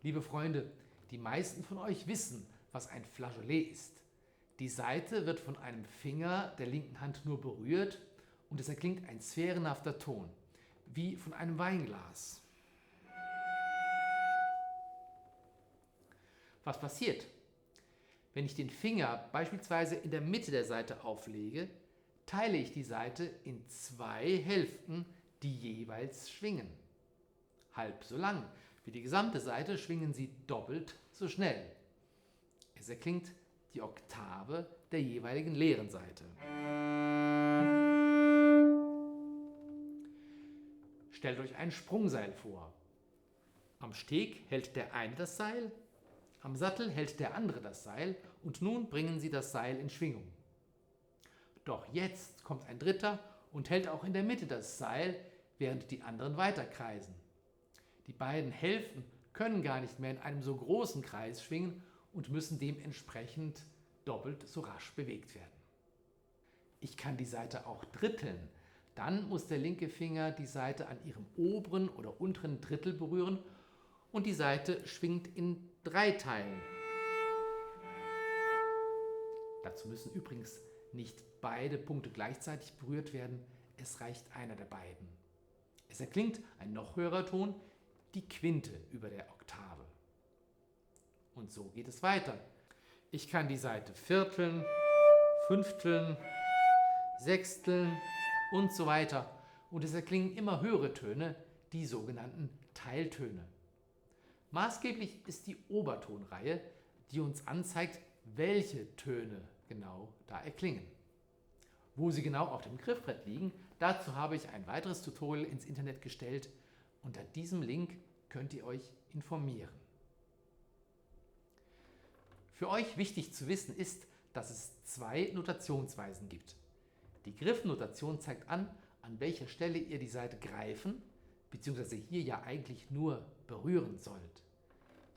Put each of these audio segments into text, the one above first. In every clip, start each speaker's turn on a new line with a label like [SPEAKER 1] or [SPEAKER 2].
[SPEAKER 1] Liebe Freunde, die meisten von euch wissen, was ein Flageolet ist. Die Saite wird von einem Finger der linken Hand nur berührt und es erklingt ein sphärenhafter Ton, wie von einem Weinglas. Was passiert? Wenn ich den Finger beispielsweise in der Mitte der Saite auflege, teile ich die Saite in zwei Hälften, die jeweils schwingen. Halb so lang wie die gesamte Saite schwingen sie doppelt so schnell. Es erklingt die Oktave der jeweiligen leeren Saite. Stellt euch ein Sprungseil vor. Am Steg hält der eine das Seil, am Sattel hält der andere das Seil und nun bringen sie das Seil in Schwingung. Doch jetzt kommt ein dritter und hält auch in der Mitte das Seil, während die anderen weiterkreisen. Die beiden Hälften können gar nicht mehr in einem so großen Kreis schwingen und müssen dementsprechend doppelt so rasch bewegt werden. Ich kann die Saite auch dritteln. Dann muss der linke Finger die Saite an ihrem oberen oder unteren Drittel berühren und die Saite schwingt in 3 Teilen. Dazu müssen übrigens nicht beide Punkte gleichzeitig berührt werden, es reicht einer der beiden. Es erklingt ein noch höherer Ton, die Quinte über der Oktave. Und so geht es weiter. Ich kann die Saite vierteln, fünfteln, sechsteln und so weiter. Und es erklingen immer höhere Töne, die sogenannten Teiltöne. Maßgeblich ist die Obertonreihe, die uns anzeigt, welche Töne genau da erklingen. Wo sie genau auf dem Griffbrett liegen, dazu habe ich ein weiteres Tutorial ins Internet gestellt. Unter diesem Link könnt ihr euch informieren. Für euch wichtig zu wissen ist, dass es 2 Notationsweisen gibt. Die Griffnotation zeigt an welcher Stelle ihr die Saite greifen bzw. hier ja eigentlich nur berühren sollt.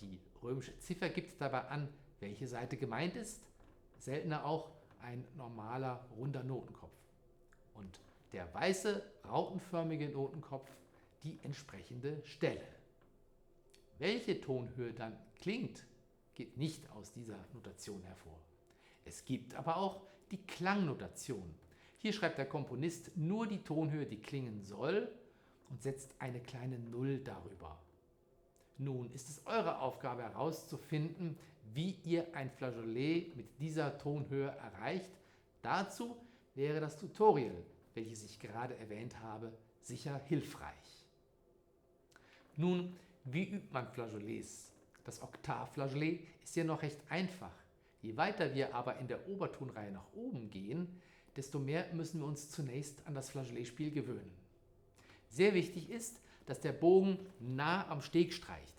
[SPEAKER 1] Die römische Ziffer gibt dabei an, welche Saite gemeint ist, seltener auch ein normaler runder Notenkopf. Und der weiße, rautenförmige Notenkopf die entsprechende Stelle. Welche Tonhöhe dann klingt, geht nicht aus dieser Notation hervor. Es gibt aber auch die Klangnotation. Hier schreibt der Komponist nur die Tonhöhe, die klingen soll und setzt eine kleine Null darüber. Nun ist es eure Aufgabe herauszufinden, wie ihr ein Flageolet mit dieser Tonhöhe erreicht. Dazu wäre das Tutorial, welches ich gerade erwähnt habe, sicher hilfreich. Nun, wie übt man Flageolets? Das Oktavflageolet ist ja noch recht einfach. Je weiter wir aber in der Obertonreihe nach oben gehen, desto mehr müssen wir uns zunächst an das Flageoletspiel gewöhnen. Sehr wichtig ist, dass der Bogen nah am Steg streicht.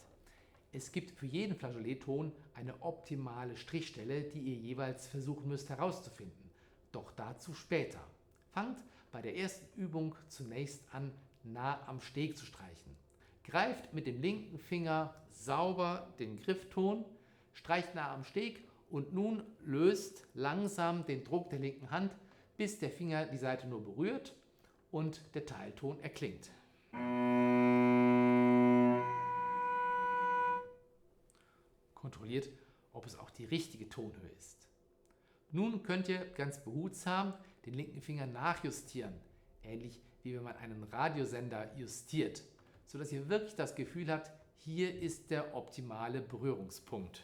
[SPEAKER 1] Es gibt für jeden Flageoletton eine optimale Strichstelle, die ihr jeweils versuchen müsst herauszufinden. Doch dazu später. Fangt bei der ersten Übung zunächst an, nah am Steg zu streichen. Greift mit dem linken Finger sauber den Griffton, streicht nah am Steg und nun löst langsam den Druck der linken Hand, bis der Finger die Saite nur berührt und der Teilton erklingt. Kontrolliert, ob es auch die richtige Tonhöhe ist. Nun könnt ihr ganz behutsam den linken Finger nachjustieren, ähnlich wie wenn man einen Radiosender justiert, sodass ihr wirklich das Gefühl habt, hier ist der optimale Berührungspunkt.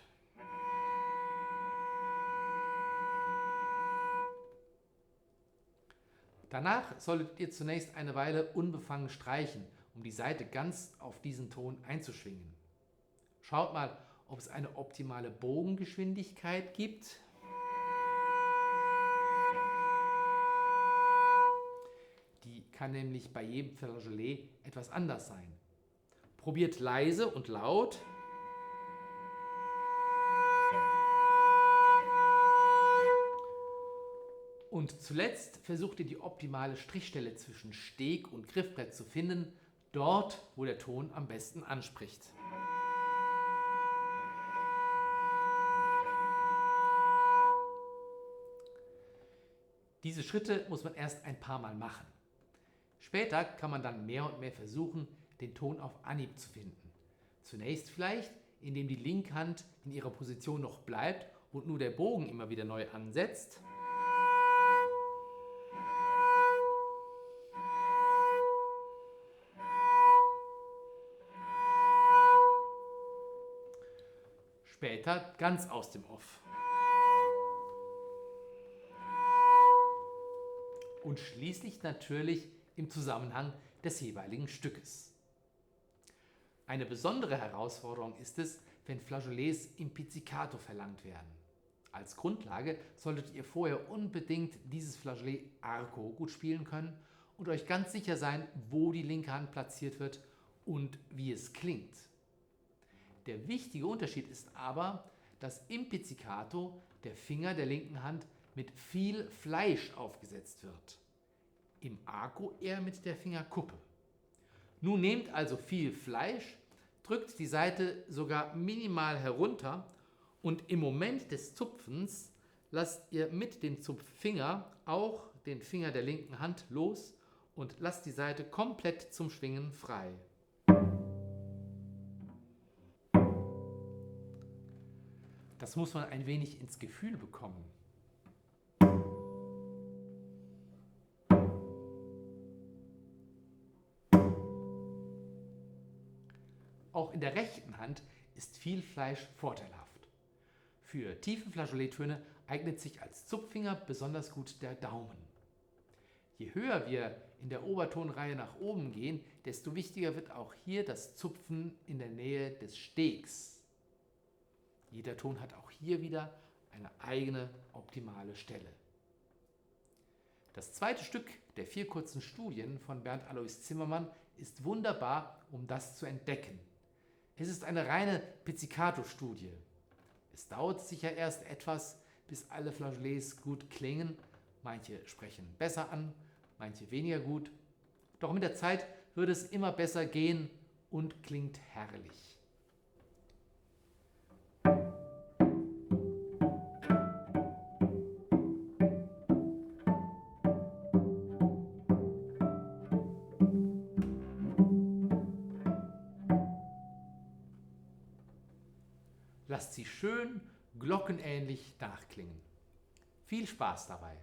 [SPEAKER 1] Danach solltet ihr zunächst eine Weile unbefangen streichen, um die Saite ganz auf diesen Ton einzuschwingen. Schaut mal, ob es eine optimale Bogengeschwindigkeit gibt. Die kann nämlich bei jedem Flageolet etwas anders sein. Probiert leise und laut. Und zuletzt versucht ihr die optimale Strichstelle zwischen Steg und Griffbrett zu finden, dort, wo der Ton am besten anspricht. Diese Schritte muss man erst ein paar Mal machen. Später kann man dann mehr und mehr versuchen, den Ton auf Anhieb zu finden. Zunächst vielleicht, indem die Linkhand in ihrer Position noch bleibt und nur der Bogen immer wieder neu ansetzt. Später ganz aus dem Off. Und schließlich natürlich im Zusammenhang des jeweiligen Stückes. Eine besondere Herausforderung ist es, wenn Flageolets im Pizzicato verlangt werden. Als Grundlage solltet ihr vorher unbedingt dieses Flageolet arco gut spielen können und euch ganz sicher sein, wo die linke Hand platziert wird und wie es klingt. Der wichtige Unterschied ist aber, dass im Pizzicato der Finger der linken Hand mit viel Fleisch aufgesetzt wird. Im Arco eher mit der Fingerkuppe. Nun nehmt also viel Fleisch, drückt die Saite sogar minimal herunter und im Moment des Zupfens lasst ihr mit dem Zupffinger auch den Finger der linken Hand los und lasst die Saite komplett zum Schwingen frei. Das muss man ein wenig ins Gefühl bekommen. Auch in der rechten Hand ist viel Fleisch vorteilhaft. Für tiefe Flageolettöne eignet sich als Zupffinger besonders gut der Daumen. Je höher wir in der Obertonreihe nach oben gehen, desto wichtiger wird auch hier das Zupfen in der Nähe des Stegs. Jeder Ton hat auch hier wieder eine eigene optimale Stelle. Das zweite Stück der 4 kurzen Studien von Bernd Alois Zimmermann ist wunderbar, um das zu entdecken. Es ist eine reine Pizzicato-Studie. Es dauert sicher erst etwas, bis alle Flageolets gut klingen. Manche sprechen besser an, manche weniger gut. Doch mit der Zeit wird es immer besser gehen und klingt herrlich. Lasst sie schön glockenähnlich nachklingen. Viel Spaß dabei!